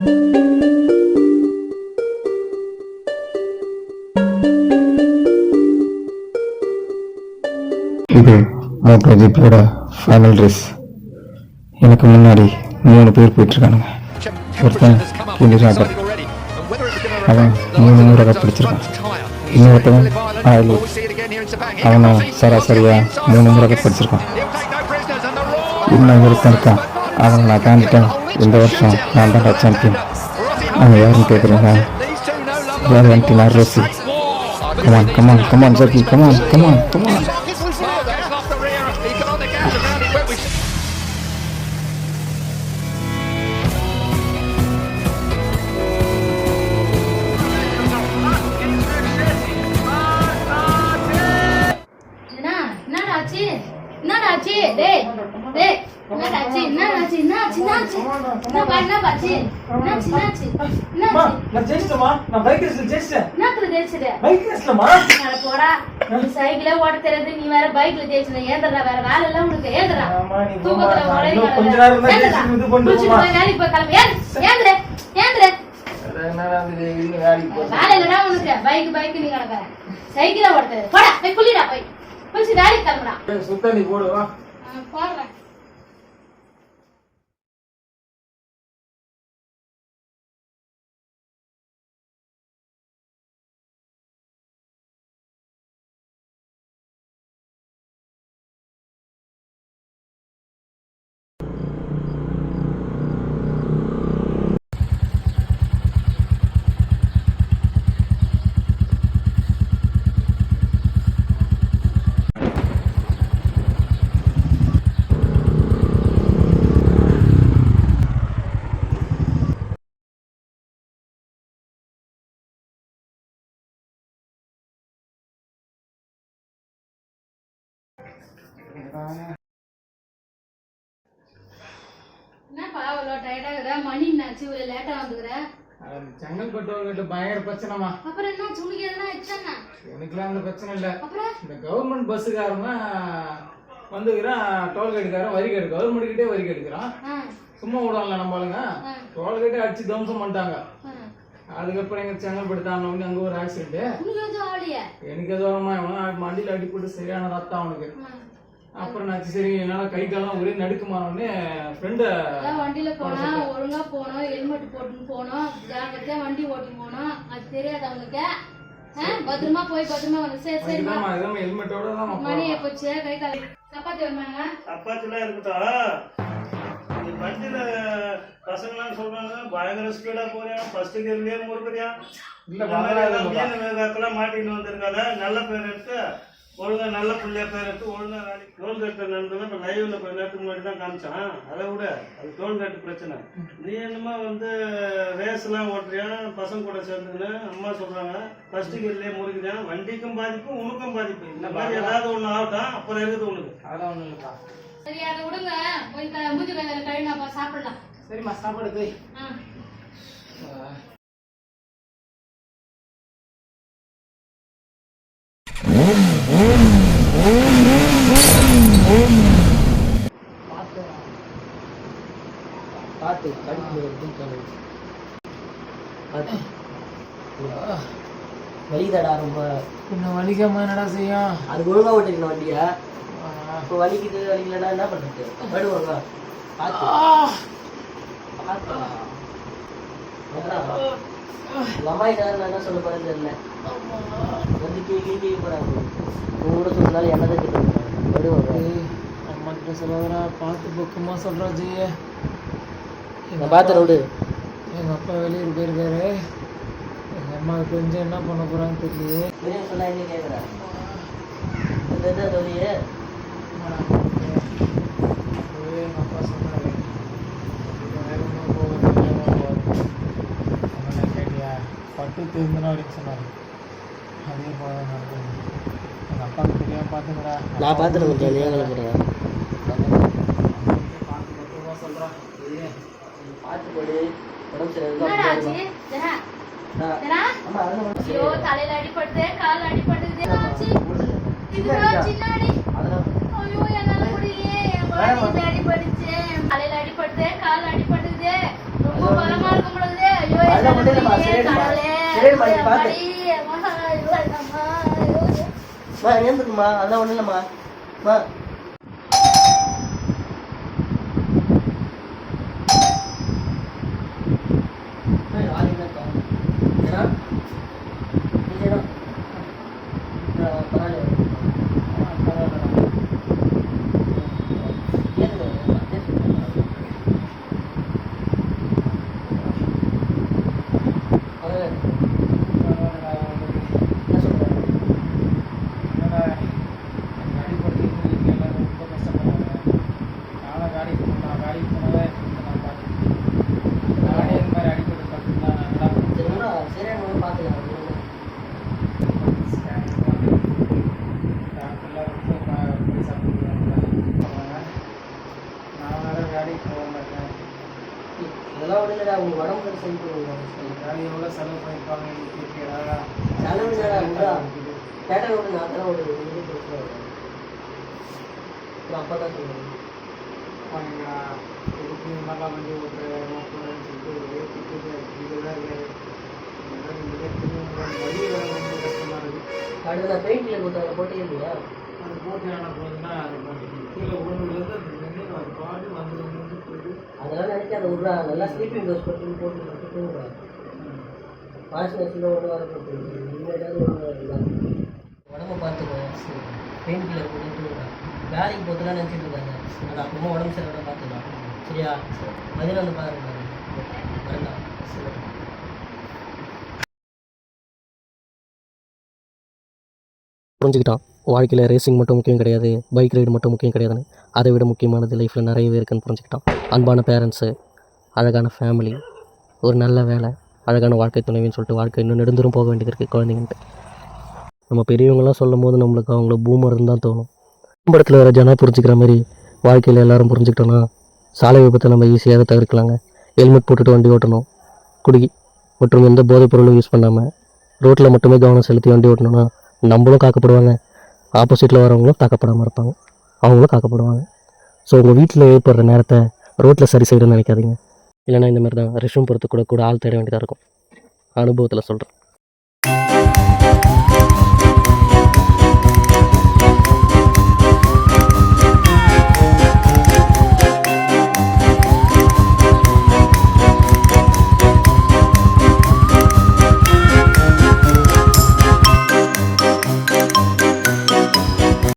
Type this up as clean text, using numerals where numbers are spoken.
இது MotoGPயோட final race. எனக்கு முன்னாடி 3 பேர் போயிட்டுருக்கானுங்க. ஒருத்தன் புனிராபர், அவன் 3 முறை பிடிச்சிருக்கான். இன்னொருத்தவன் ஆயிலு, அவனை சராசரியாக 3 முறை படிச்சிருக்கான். இன்னும் ஒருத்தன் இருக்கான், அவனை நான் தாண்டிட்டேன். இந்த வருஷம் நான் தான் சாம்பியன். அவன் யாருன்னு கேட்குறீங்க? Valentina Rossi. Come on come on come on சர்க்கி, கமான் கமான் கமான். சைக்கிளே ஓட்ட தெரியாது, நீ வேற பைக்ல ஜெயிச்சா ஏந்தா? வேற வேலை எல்லாம் உனக்கு ஏந்தா? வேலை இல்லடா உனக்கு. பைக் பைக் நீ கிடக்குற, சைக்கிளே ஓட்ட தெரியாது. போடா போய் குளிடா, போய் குளிச்சு வேலைக்கு கிளம்புடா. சுத்தண்ணி போடுவா போடுறேன். என்னப்பா அவ்வளோ டயர்டா இருக்கிற? மணி என்னாச்சு இவ்வளோ லேட்டா வந்துக்கிற? செங்கல்பட்டு பயங்கர பிரச்சனைமா. அப்புறம் என்ன உனக்கு எதனா ஆயிடுச்சாண்ணா? எனக்குலாம் அந்த பிரச்சனை இல்லை. அப்புறம் இந்த கவர்மெண்ட் பஸ்ஸுக்காரன் வந்துக்கிறான், டோல்கேட்டுக்காரன் வரி கேட்டு கவர்மெண்ட் கிட்டே வரி கேட்டுக்கிறான். சும்மா விடல நம்ம ஆளுங்க டோல்கேட்டே அடிச்சு தம்சம் பண்ணிட்டாங்க. அதுக்கப்புறம் எங்க செங்கல்பட்டு தாண்டவங்க அங்க ஒரு ஆக்சிடென்ட். எனக்கு எதுவும் மண்டியில அடிப்பட்டு சரியான ரத்தம் அவனுக்கு. அப்புறம் நான் சரி என்னால கை காலம் ஒரே நடுக்குமானே ஃப்ரெண்டு வண்டியில போனா ஒழுங்கா போனோம், ஹெல்மெட் போட்டு போனோம், ஜாக்கிரதையா வண்டி ஓட்டி போனோம். அது தெரியாது அவனுக்கு. பத்திரமா போய் பத்திரமா வந்து சரி சரி ஹெல்மெட்டோட தான் மணி போச்சு. கை கால சப்பாத்தி வருமாங்க? சப்பாத்திலாம் இருக்கட்டும். வண்டியில பசங்களாம் சொல்றாங்க பயங்கர ஸ்பீடா போறியா, ஃபர்ஸ்ட் கியர்லயே முறுக்குறியா, இல்ல மாட்டின்னு வந்திருக்காங்க. நல்ல பேர் எடுத்து ஒழுங்கா நல்ல பிள்ளைய பேர் எடுத்து ஒழுங்கா வேலைக்கு டோல்கேட்டு நடந்தது. இப்போ லைவ்ல கொஞ்ச நேரத்துக்கு முன்னாடி தான் காமிச்சான். அதை விட அது டோல்கேட்டு பிரச்சனை. நீ என்னமா ரேஸ் எல்லாம் ஓட்டுறியா பசங்க கூட சேர்ந்துன்னு அம்மா சொல்றாங்க. ஃபர்ஸ்ட் கியர்லயே முறுக்குறியா, வண்டிக்கும் பாதிப்பு உனக்கும் பாதிப்பு. இந்த மாதிரி ஏதாவது ஒண்ணு ஆகட்டும், அப்புறம் இருக்குது உனக்கு. அதெல்லாம் ஒண்ணு இல்லப்பா. சரி அதை விடுங்க, போய் மூஞ்சி கையில கழுவினாப்பா சாப்பிடலாம். சரிம்மா சாப்பாடு போய். வலிக்குதாடா ரொம்ப? இன்னும் வலிக்காம என்னடா செய்யும்? அது ஒழுங்கா ஓட்டிருக்கணும் வண்டிய. இப்போ வலிக்குது வலிக்கலன்னா என்ன பண்றது? வருவாங்க அம்மா கிட்ட நான் என்ன சொல்ல போறேன்னு தெரியல. வந்து கேள்வி போறாங்க. கூட சொன்னாலும் என்னதான் கேட்டு வருவாங்க. அம்மா கிட்ட சொல்லாதரா, பார்த்து பக்கமா சொல்றா ஜெய. நான் பார்த்துற விடு. எங்க அப்பா வெளியூர் போயிருக்காரு. எங்க அம்மா கொஞ்சம் என்ன பண்ண போறான்னு தெரியலையே. வெளியே சொன்னா என்ன கேட்குறேன்? தொழியே எங்க அப்பா சொன்னாரு கேட்டியா பட்டு திருந்தனா அப்படின்னு சொன்னாரு. அதே போல நடந்தது. எங்க அப்பாவுக்கு தெரியாம பாத்துக்கடா. நான் பார்த்துட்டு கொஞ்சம் கிளம்புறேன். பார்த்து பத்திரமா சொல்றான். பார்த்து போடு. உடம்பு தலையில அடிபடுது, கால் அடிபடுது. என்னால முடியலையே. அடிபடுச்சு, தலையில அடிபடுது, கால் அடிபடுது. ரொம்ப பலமா இருக்கும் பொழுது அதெல்லாம் ஒன்றும் இல்லைம்மா, சரியாயிடுமா, சரியாயிடுமா, நீ பார்த்து. அம்மா ஏந்துக்குமா, அதெல்லாம் ஒன்றும் இல்லைம்மா. அம்மா அதெல்லாம் ஒன்றும் இல்லைடா, உங்கள் உடம்புக்கு சரி பண்ணுவோம். எவ்வளோ செலவு பண்ணியிருப்பாங்க செலவு இல்லைடா, கேட்டால் ஒன்று நான் தானே ஒரு இது பிரச்சனை அப்பா தான் சொல்லுவேன். இந்த மாதிரிலாம் வந்து ஒரு சொல்லிட்டு இதுதான் இருக்காது. வழி வர ரொம்ப கஷ்டமாக இருக்குது. அடுத்து நான் பெயிண்ட் கிளர் கொடுத்தாங்க, போட்டே இல்லையா? அது போட்டியான போதுன்னா கீழே ஒன்றுலேருந்து அது பாட்டு வந்து போயிட்டு அதெல்லாம் நினைக்காத விட்றா, நல்லா ஸ்லீப்பிங் டோஸ் போட்டு தூங்குறா. வாஷிங் மிஷினில் ஒன்று வர ஏதாவது ஒன்று உடம்பை பார்த்துக்கோ. பெயின் கில்லர் போட்டு தூங்குறா. வேலைக்கு போத்துலாம் நினச்சிட்டு இருக்காங்க. அது அப்புறமா உடம்பு சரியோட பார்த்துக்கலாம். சரியா? மதியம் வந்து பாருங்க. வரலாம். புரிஞ்சுக்கிட்டான். வாழ்க்கையில் ரேசிங் மட்டும் முக்கியம் கிடையாது, பைக் ரைடு மட்டும் முக்கியம் கிடையாதுன்னு. அதை விட முக்கியமானது லைஃப்பில் நிறையவே இருக்குன்னு புரிஞ்சுக்கிட்டான். அன்பான பேரண்ட்ஸு, அழகான ஃபேமிலி, ஒரு நல்ல வேலை, அழகான வாழ்க்கை துணைவின்னு சொல்லிட்டு வாழ்க்கை இன்னும் நெடுந்தூரம் போக வேண்டியது இருக்குது குழந்தைங்கன்ட்டு. நம்ம பெரியவங்களாம் சொல்லும் போது நம்மளுக்கு அவங்கள பூமர்னு தான் தோணும். படத்தில் வர ஜனா புரிஞ்சுக்கிற மாதிரி வாழ்க்கையில் எல்லோரும் புரிஞ்சுக்கிட்டோன்னா சாலை விபத்தை நம்ம ஈஸியாக தவிர்க்கலாங்க. ஹெல்மெட் போட்டுட்டு வண்டி ஓட்டணும். குடி மற்றும் எந்த போதைப் பொருளும் யூஸ் பண்ணாமல் ரோட்டில் மட்டுமே கவனம் செலுத்தி வண்டி ஓட்டணும்னா நம்மளும் காக்கப்படுவாங்க, ஆப்போசிட்டில் வரவங்களும் காக்கப்படாமல் இருப்பாங்க, அவங்களும் காக்கப்படுவாங்க. ஸோ உங்கள் வீட்டில் ஏற்படுற நேரத்தை ரோட்டில் சரி செய்யணும்னு நினைக்காதீங்க. இல்லைனா இந்த மாதிரி தான் ரெஸ்ட் ரூம் போகிறதுக்கு கூட ஆள் தேட வேண்டியதாக இருக்கும். அனுபவத்தில் சொல்கிறேன்.